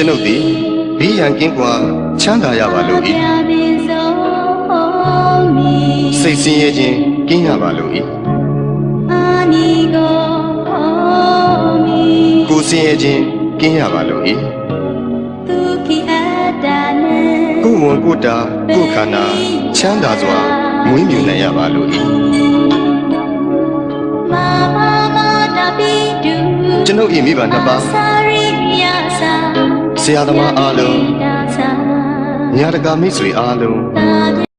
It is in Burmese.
ကျွန်ုပ်သည်ဘေးရန်ကင်းကွာချမ်းသာရပါလို့၏စိတ်ဆင်းရဲခြင်းကင်းရပါလို့၏ကိုယ်ဆင်းရဲခြင်းကင်းရပါလို့၏ကိုယ်ဝန်ကိုယ်တာကိုယ်ခန္ဓာချမ်းသာစွာမွေးမြူနိုင်ရပါလို့၏ကျွန်ုပ်၏မိဘနှစ်ပါးဆရာသမားအားလုံးညာတကာမိတ်ဆွေအားလုံး